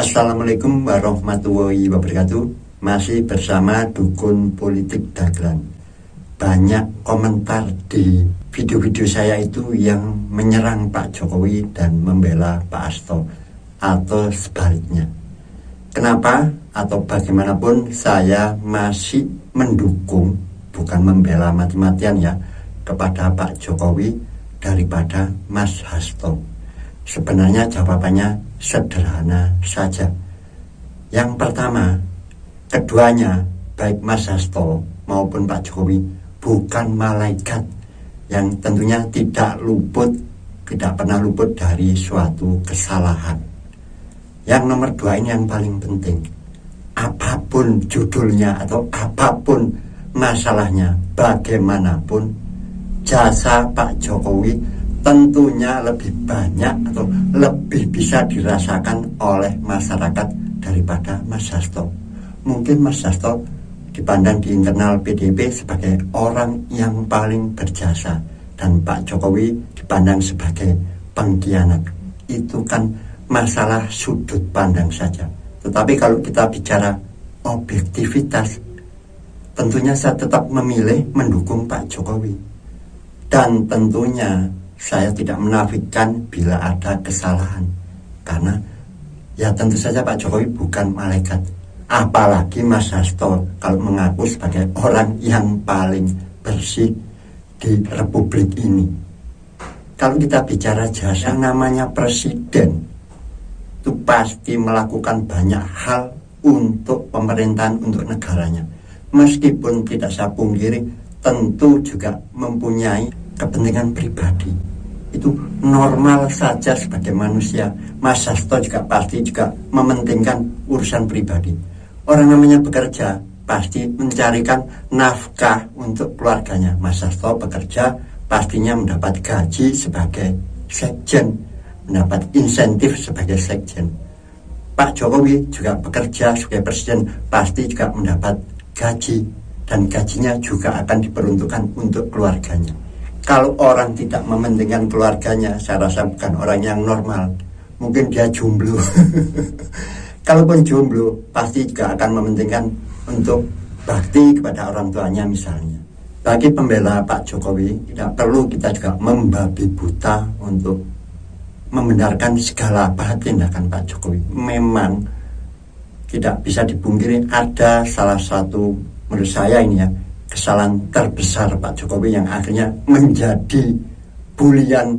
Assalamualaikum warahmatullahi wabarakatuh. Masih bersama Dukun Politik Dagelan. Banyak komentar di video-video saya itu yang menyerang Pak Jokowi dan membela Pak Hasto, atau sebaliknya. Kenapa atau bagaimanapun saya masih mendukung, bukan membela mati-matian ya, kepada Pak Jokowi daripada Mas Hasto. Sebenarnya jawabannya sederhana saja. Yang pertama, keduanya, baik Mas Hasto maupun Pak Jokowi, bukan malaikat yang tentunya tidak pernah luput dari suatu kesalahan. Yang nomor dua ini yang paling penting. Apapun judulnya atau apapun masalahnya, bagaimanapun, jasa Pak Jokowi tentunya lebih banyak atau lebih bisa dirasakan oleh masyarakat daripada Mas Hasto. Mungkin Mas Hasto dipandang di internal PDIP sebagai orang yang paling berjasa, dan Pak Jokowi dipandang sebagai pengkhianat. Itu kan masalah sudut pandang saja. Tetapi kalau kita bicara objektivitas, tentunya saya tetap memilih mendukung Pak Jokowi. Dan tentunya saya tidak menafikan bila ada kesalahan, karena ya tentu saja Pak Jokowi bukan malaikat. Apalagi Mas Hasto kalau mengaku sebagai orang yang paling bersih di Republik ini. Kalau kita bicara jasa, yang namanya presiden itu pasti melakukan banyak hal untuk pemerintahan, untuk negaranya. Meskipun tidak saya pungkiri, tentu juga mempunyai kepentingan pribadi. Itu normal saja sebagai manusia. Mas Hasto juga pasti juga mementingkan urusan pribadi. Orang namanya bekerja pasti mencarikan nafkah untuk keluarganya. Mas Hasto bekerja pastinya mendapat gaji sebagai sekjen, mendapat insentif sebagai sekjen. Pak Jokowi juga bekerja sebagai presiden, pasti juga mendapat gaji, dan gajinya juga akan diperuntukkan untuk keluarganya. Kalau orang tidak mementingkan keluarganya, saya rasa bukan orang yang normal. Mungkin dia jomblo. Kalaupun jomblo, pasti juga akan mementingkan untuk bakti kepada orang tuanya misalnya. Bagi pembela Pak Jokowi, tidak perlu kita juga membabi buta untuk membenarkan segala tindakan Pak Jokowi. Memang tidak bisa dipungkiri ada salah satu, menurut saya ini ya, kesalahan terbesar Pak Jokowi yang akhirnya menjadi bulian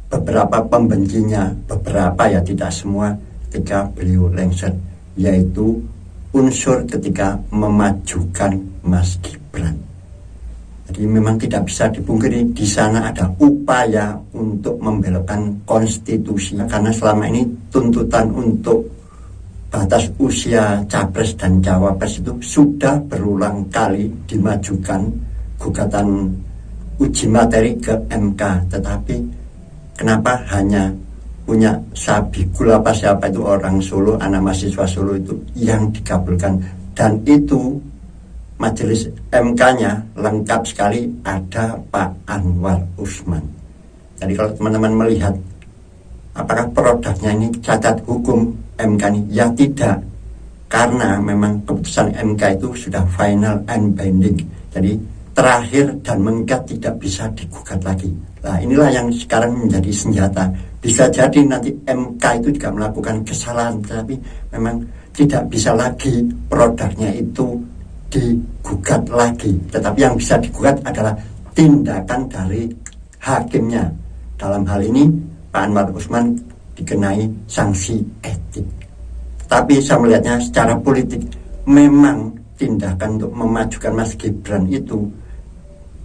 beberapa pembencinya, beberapa ya, tidak semua, ketika beliau lengser, yaitu unsur ketika memajukan Mas Gibran. Jadi memang tidak bisa dipungkiri di sana ada upaya untuk membelokkan konstitusi, karena selama ini tuntutan untuk batas usia capres dan cawapres itu sudah berulang kali dimajukan gugatan uji materi ke MK, tetapi kenapa hanya punya Sabikul apa siapa itu orang Solo, anak mahasiswa Solo itu yang dikabulkan, dan itu majelis MK-nya lengkap sekali, ada Pak Anwar Usman. Jadi kalau teman-teman melihat apakah produknya ini cacat hukum MK ini? Ya tidak, karena memang keputusan MK itu sudah final and binding, jadi terakhir dan mengikat, tidak bisa digugat lagi. Nah inilah yang sekarang menjadi senjata. Bisa jadi nanti MK itu juga melakukan kesalahan, tapi memang tidak bisa lagi produknya itu digugat lagi. Tetapi yang bisa digugat adalah tindakan dari hakimnya. Dalam hal ini Pak Anwar Usman dikenai sanksi etik. Tapi saya melihatnya secara politik, memang tindakan untuk memajukan Mas Gibran itu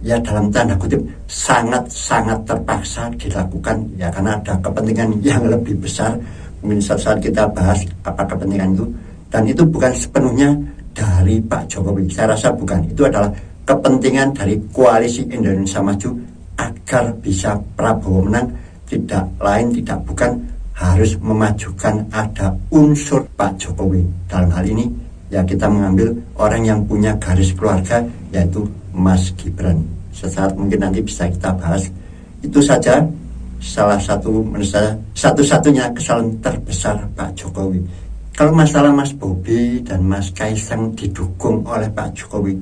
ya dalam tanda kutip sangat-sangat terpaksa dilakukan, ya karena ada kepentingan yang lebih besar. Mungkin saat kita bahas apa kepentingan itu, dan itu bukan sepenuhnya dari Pak Jokowi, saya rasa bukan. Itu adalah kepentingan dari koalisi Indonesia Maju agar bisa Prabowo menang. Tidak lain tidak bukan, harus memajukan ada unsur Pak Jokowi. Dalam hal ini ya kita mengambil orang yang punya garis keluarga, yaitu Mas Gibran. Sesaat mungkin nanti bisa kita bahas. Itu saja salah satu menurut saya satu-satunya kesalahan terbesar Pak Jokowi. Kalau masalah Mas Bobi dan Mas Kaisang didukung oleh Pak Jokowi,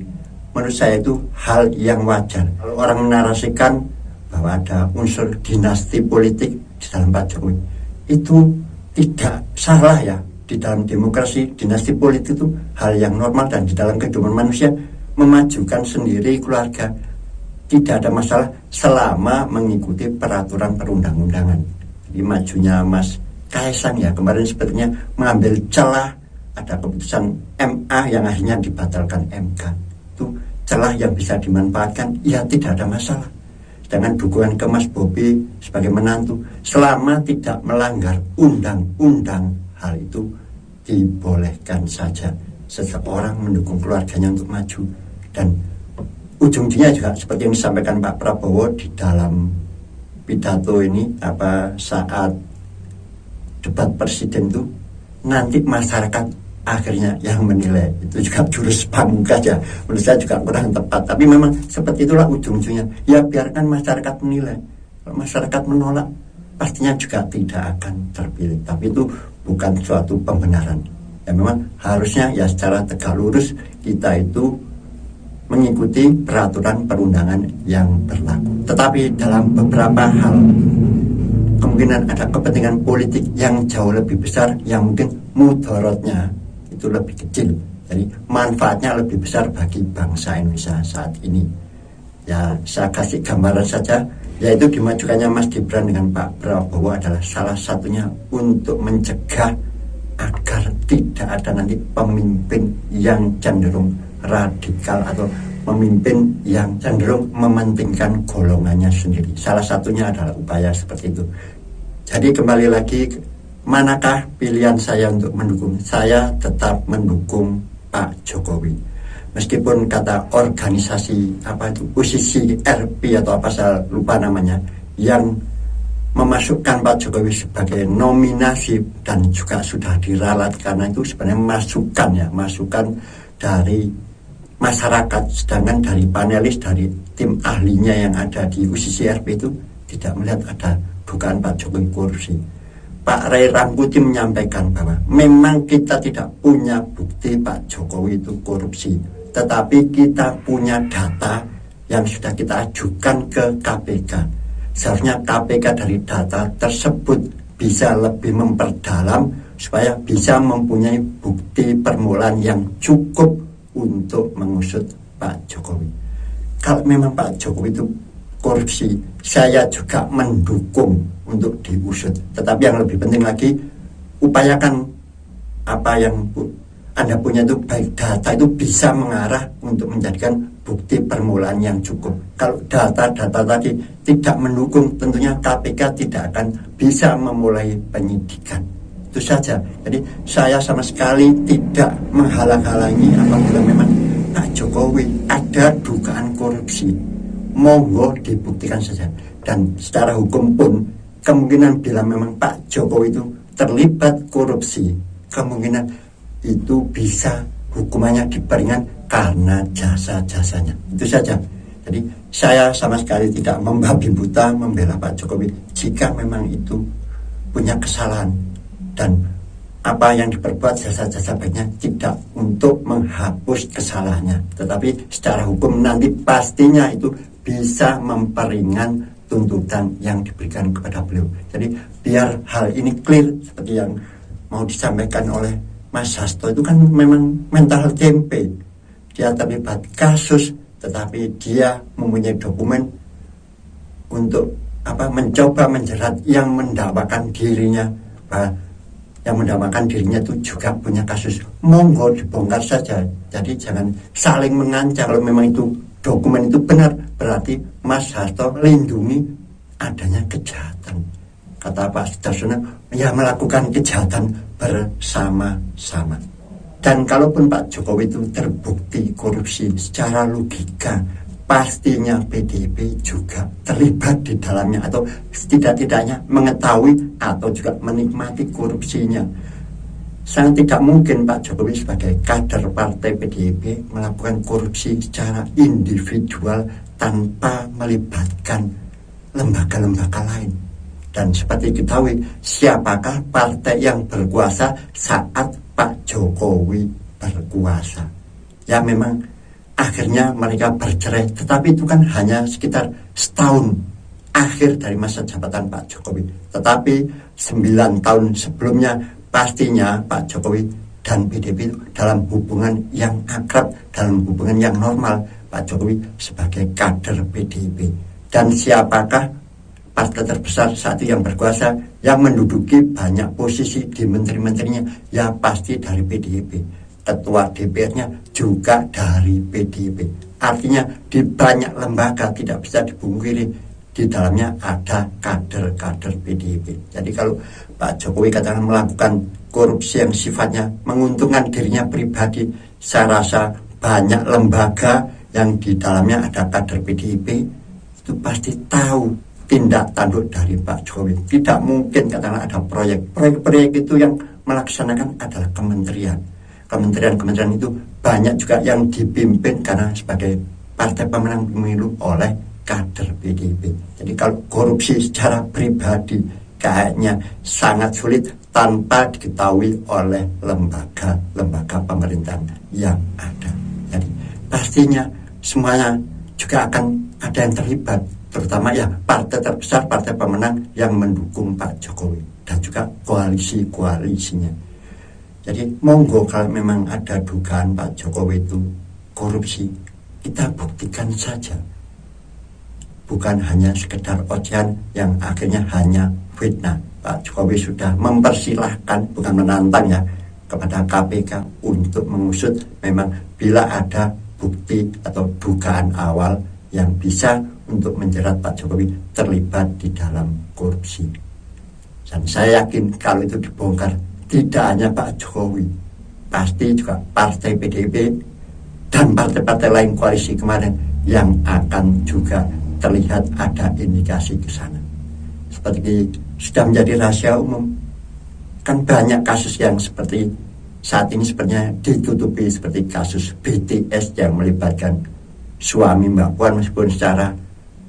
menurut saya itu hal yang wajar. Kalau orang menarasikan bahwa ada unsur dinasti politik di dalam Pak Jokowi, itu tidak salah ya. Di dalam demokrasi, dinasti politik itu hal yang normal, dan di dalam kehidupan manusia memajukan sendiri keluarga tidak ada masalah selama mengikuti peraturan perundang-undangan. Jadi majunya Mas Kaisang ya kemarin sepertinya mengambil celah, ada keputusan MA yang akhirnya dibatalkan MK. Itu celah yang bisa dimanfaatkan, ya tidak ada masalah. Sedangkan dukungan ke Mas Bobi sebagai menantu selama tidak melanggar undang-undang, hal itu dibolehkan saja seseorang mendukung keluarganya untuk maju. Dan ujungnya juga seperti yang disampaikan Pak Prabowo di dalam pidato ini, saat debat presiden itu, nanti masyarakat akhirnya yang menilai. Itu juga jurus pamungkas ya, menurut saya juga kurang tepat, tapi memang seperti itulah ujung-ujungnya. Ya biarkan masyarakat menilai. Kalau masyarakat menolak, pastinya juga tidak akan terpilih. Tapi itu bukan suatu pembenaran. Ya memang harusnya ya secara tegak lurus kita itu mengikuti peraturan perundangan yang berlaku. Tetapi dalam beberapa hal kemungkinan ada kepentingan politik yang jauh lebih besar, yang mungkin mudorotnya itu lebih kecil. Jadi manfaatnya lebih besar bagi bangsa Indonesia saat ini. Ya saya kasih gambaran saja, yaitu dimajukannya Mas Gibran dengan Pak Prabowo adalah salah satunya untuk mencegah agar tidak ada nanti pemimpin yang cenderung radikal atau pemimpin yang cenderung mementingkan golongannya sendiri. Salah satunya adalah upaya seperti itu. Jadi kembali lagi, manakah pilihan saya untuk mendukung? Saya tetap mendukung Pak Jokowi. Meskipun kata organisasi UCC RP atau apa saya lupa namanya, yang memasukkan Pak Jokowi sebagai nominasi dan juga sudah diralat, karena itu sebenarnya masukan dari masyarakat, sedangkan dari panelis, dari tim ahlinya yang ada di UCC RP itu tidak melihat ada dugaan Pak Jokowi korupsi. Pak Ray Rangkuti menyampaikan bahwa memang kita tidak punya bukti Pak Jokowi itu korupsi, tetapi kita punya data yang sudah kita ajukan ke KPK. Seharusnya KPK dari data tersebut bisa lebih memperdalam supaya bisa mempunyai bukti permulaan yang cukup untuk mengusut Pak Jokowi. Kalau memang Pak Jokowi itu korupsi, saya juga mendukung untuk diusut. Tetapi yang lebih penting lagi, upayakan apa yang Anda punya itu, baik data itu bisa mengarah untuk menjadikan bukti permulaan yang cukup. Kalau data-data tadi tidak mendukung, tentunya KPK tidak akan bisa memulai penyidikan. Itu saja. Jadi saya sama sekali tidak menghalang-halangi apabila memang Pak Jokowi ada dugaan korupsi, monggo dibuktikan saja. Dan secara hukum pun kemungkinan bila memang Pak Jokowi itu terlibat korupsi, kemungkinan itu bisa hukumannya diperingan karena jasa-jasanya. Itu saja. Jadi saya sama sekali tidak membabi buta membela Pak Jokowi jika memang itu punya kesalahan, dan apa yang diperbuat jasa-jasa baiknya tidak untuk menghapus kesalahannya, tetapi secara hukum nanti pastinya itu bisa memperingan tuntutan yang diberikan kepada beliau. Jadi biar hal ini clear, seperti yang mau disampaikan oleh Mas Hasto itu kan memang mental tempe. Dia terlibat kasus, tetapi dia mempunyai dokumen untuk mencoba menjerat yang mendakwakan dirinya, yang mendakwakan dirinya itu juga punya kasus. Monggo dibongkar saja. Jadi jangan saling mengancam. Kalau memang itu dokumen itu benar, berarti Mas Hasto lindungi adanya kejahatan. Kata Pak Sudarsono, ya melakukan kejahatan bersama-sama. Dan kalaupun Pak Jokowi itu terbukti korupsi, secara logika pastinya PDIP juga terlibat di dalamnya, atau setidak-tidaknya mengetahui atau juga menikmati korupsinya. Sangat tidak mungkin Pak Jokowi sebagai kader partai PDIP melakukan korupsi secara individual tanpa melibatkan lembaga-lembaga lain. Dan seperti diketahui, siapakah partai yang berkuasa saat Pak Jokowi berkuasa? Ya memang akhirnya mereka bercerai, tetapi itu kan hanya sekitar setahun akhir dari masa jabatan Pak Jokowi. Tetapi 9 tahun sebelumnya pastinya Pak Jokowi dan PDIP dalam hubungan yang akrab, dalam hubungan yang normal. Pak Jokowi sebagai kader PDIP. Dan siapakah partai terbesar saat itu yang berkuasa, yang menduduki banyak posisi di menteri-menterinya? Ya pasti dari PDIP. Ketua DPR-nya juga dari PDIP. Artinya di banyak lembaga tidak bisa dipungkiri, di dalamnya ada kader-kader PDIP. Jadi kalau Pak Jokowi katakan melakukan korupsi yang sifatnya menguntungkan dirinya pribadi, saya rasa banyak lembaga yang di dalamnya ada kader PDIP itu pasti tahu tindak tanduk dari Pak Jokowi. Tidak mungkin katakanlah ada proyek itu yang melaksanakan adalah kementerian. Kementerian itu banyak juga yang dipimpin karena sebagai partai pemenang pemilu oleh kader PDIP. Jadi kalau korupsi secara pribadi kayaknya sangat sulit tanpa diketahui oleh lembaga pemerintahan yang ada. Jadi pastinya semuanya juga akan ada yang terlibat, terutama ya partai terbesar, partai pemenang yang mendukung Pak Jokowi dan juga koalisinya. Jadi monggo kalau memang ada dugaan Pak Jokowi itu korupsi, kita buktikan saja. Bukan hanya sekedar ocehan yang akhirnya hanya fitnah. Pak Jokowi sudah mempersilahkan, bukan menantang ya, kepada KPK untuk mengusut memang bila ada bukti atau dugaan awal yang bisa untuk menjerat Pak Jokowi terlibat di dalam korupsi. Dan saya yakin kalau itu dibongkar, tidak hanya Pak Jokowi, pasti juga partai PDIP dan partai-partai lain koalisi kemarin yang akan juga terlihat ada indikasi ke sana. Seperti sudah menjadi rahasia umum, kan banyak kasus yang seperti saat ini sebenarnya ditutupi, seperti kasus BTS yang melibatkan suami Mbak Puan, meskipun secara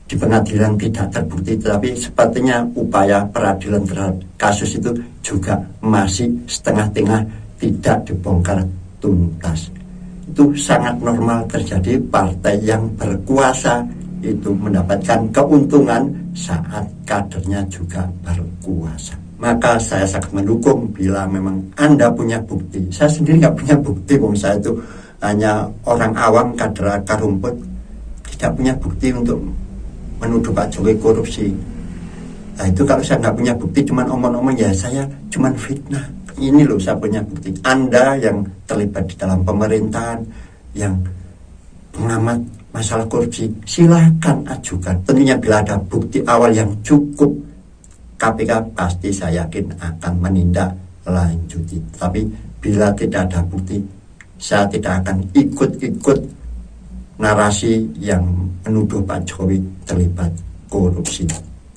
di pengadilan tidak terbukti, tetapi sepertinya upaya peradilan terhadap kasus itu juga masih setengah-tengah, tidak dibongkar tuntas. Itu sangat normal terjadi. Partai yang berkuasa itu mendapatkan keuntungan saat kadernya juga berkuasa. Maka saya sangat mendukung bila memang Anda punya bukti. Saya sendiri nggak punya bukti, saya itu hanya orang awam, kader akar rumput, tidak punya bukti untuk menuduh Pak Jokowi korupsi. Nah itu kalau saya nggak punya bukti, cuman omong-omong, ya saya cuman fitnah. Ini loh saya punya bukti. Anda yang terlibat di dalam pemerintahan, yang pengamat masalah korupsi, silakan ajukan. Tentunya bila ada bukti awal yang cukup, KPK pasti saya yakin akan menindaklanjuti. Tapi bila tidak ada bukti, saya tidak akan ikut-ikut narasi yang menuduh Pak Jokowi terlibat korupsi.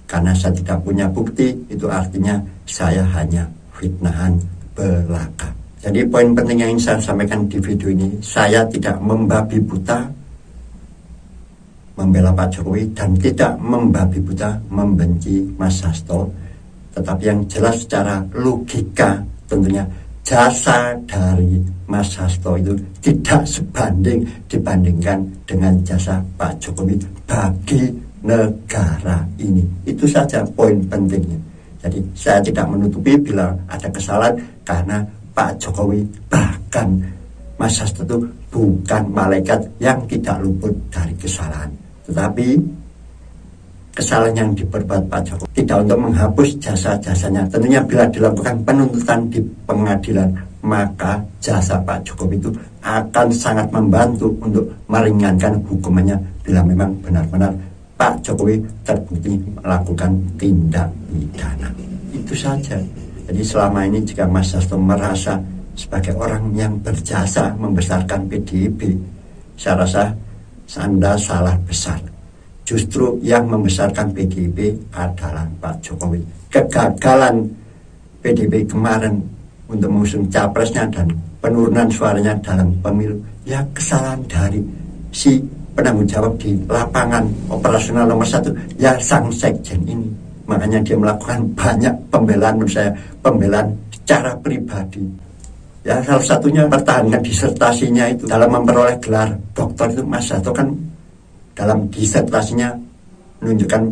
Karena saya tidak punya bukti, itu artinya saya hanya fitnahan belaka. Jadi poin penting yang ingin saya sampaikan di video ini, saya tidak membabi buta membela Pak Jokowi dan tidak membabi buta membenci Mas Hasto, tetapi yang jelas secara logika tentunya jasa dari Mas Hasto itu tidak sebanding dibandingkan dengan jasa Pak Jokowi bagi negara ini. Itu saja poin pentingnya. Jadi saya tidak menutupi bila ada kesalahan, karena Pak Jokowi bahkan Mas Hasto itu bukan malaikat yang tidak luput dari kesalahan. Tetapi kesalahan yang diperbuat Pak Jokowi tidak untuk menghapus jasa-jasanya. Tentunya bila dilakukan penuntutan di pengadilan, maka jasa Pak Jokowi itu akan sangat membantu untuk meringankan hukumannya bila memang benar-benar Pak Jokowi terbukti melakukan tindak pidana. Itu saja. Jadi selama ini jika Mas Hasto merasa sebagai orang yang berjasa membesarkan PDIP, saya rasa Anda salah besar. Justru yang membesarkan PDIP adalah Pak Jokowi. Kegagalan PDIP kemarin untuk mengusung capresnya dan penurunan suaranya dalam pemilu, ya kesalahan dari si penanggung jawab di lapangan operasional nomor 1, ya sang sekjen ini. Makanya dia melakukan banyak pembelaan, menurut saya, pembelaan secara pribadi. Ya, salah satunya pertahankan disertasinya itu dalam memperoleh gelar doktor itu. Mas Hasto kan dalam disertasinya menunjukkan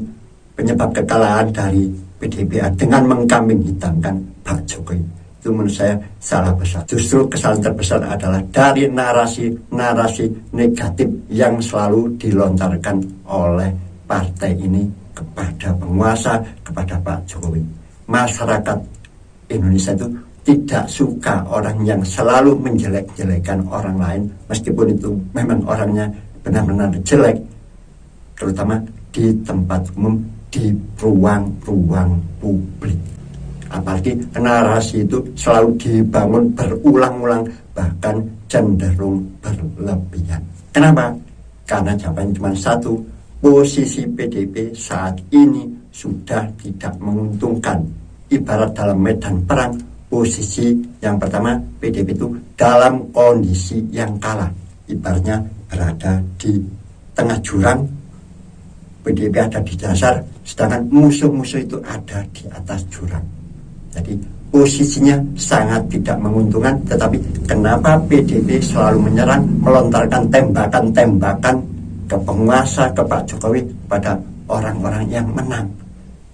penyebab kekalahan dari PDIP dengan mengkambing hitamkan Pak Jokowi. Itu menurut saya salah besar. Justru kesalahan terbesar adalah dari narasi negatif yang selalu dilontarkan oleh partai ini kepada penguasa, kepada Pak Jokowi. Masyarakat Indonesia itu tidak suka orang yang selalu menjelek-jelekan orang lain, meskipun itu memang orangnya benar-benar jelek, terutama di tempat umum, di ruang-ruang publik. Apalagi narasi itu selalu dibangun berulang-ulang, bahkan cenderung berlebihan. Kenapa? Karena jawabannya cuma satu, posisi PDIP saat ini sudah tidak menguntungkan. Ibarat dalam medan perang, posisi yang pertama PDIP itu dalam kondisi yang kalah. Ibaratnya berada di tengah jurang, PDIP ada di dasar, sedangkan musuh-musuh itu ada di atas jurang. Jadi posisinya sangat tidak menguntungkan. Tetapi kenapa PDIP selalu menyerang, melontarkan tembakan-tembakan ke penguasa, ke Pak Jokowi, pada orang-orang yang menang?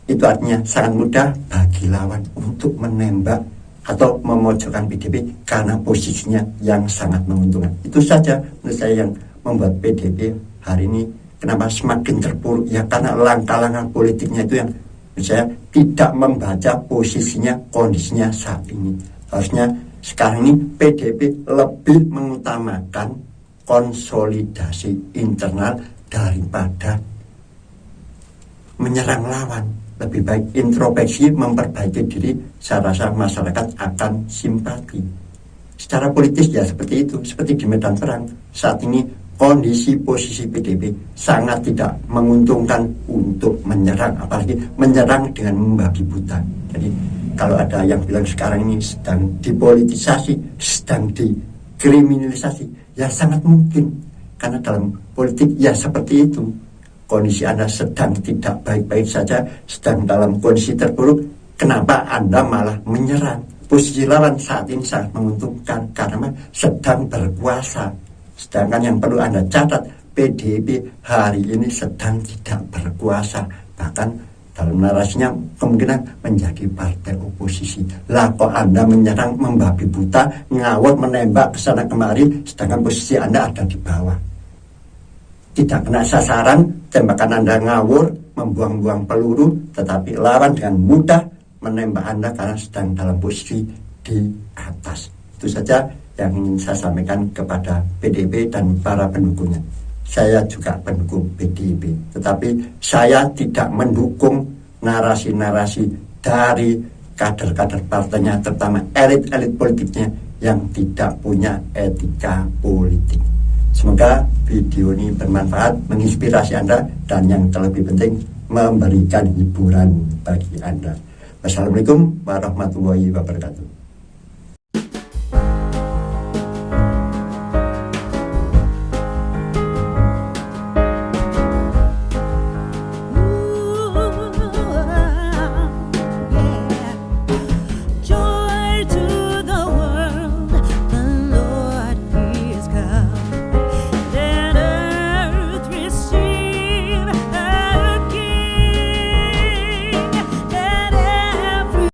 Itu artinya sangat mudah bagi lawan untuk menembak atau memojokkan PDIP karena posisinya yang sangat menguntungkan. Itu saja menurut saya yang membuat PDIP hari ini kenapa semakin terpuruk, ya karena langkah-langkah politiknya itu yang saya tidak membaca posisinya, kondisinya saat ini. Harusnya sekarang ini PDIP lebih mengutamakan konsolidasi internal daripada menyerang lawan. Lebih baik introspeksi, memperbaiki diri. Saya rasa masyarakat akan simpati. Secara politis ya seperti itu, seperti di medan perang. Saat ini kondisi posisi PDIP sangat tidak menguntungkan untuk menyerang, apalagi menyerang dengan membabi buta. Jadi kalau ada yang bilang sekarang ini sedang dipolitisasi, sedang dikriminalisasi, ya sangat mungkin. Karena dalam politik ya seperti itu. Kondisi Anda sedang tidak baik-baik saja, sedang dalam kondisi terburuk, kenapa Anda malah menyerang? Posisi lawan saat ini sangat menguntungkan karena sedang berkuasa. Sedangkan yang perlu Anda catat, PDIP hari ini sedang tidak berkuasa. Bahkan dalam narasinya kemungkinan menjadi partai oposisi. Lah kok Anda menyerang, membabi buta, ngawur, menembak ke sana kemari, sedangkan posisi Anda ada di bawah. Tidak kena sasaran, tembakan Anda ngawur, membuang-buang peluru, tetapi lawan dengan mudah menembak Anda karena sedang dalam posisi di atas. Itu saja yang ingin saya sampaikan kepada PDIP dan para pendukungnya. Saya juga pendukung PDIP, tetapi saya tidak mendukung narasi-narasi dari kader-kader partainya, terutama elit-elit politiknya yang tidak punya etika politik. Semoga video ini bermanfaat, menginspirasi Anda, dan yang terlebih penting memberikan hiburan bagi Anda. Wassalamualaikum warahmatullahi wabarakatuh.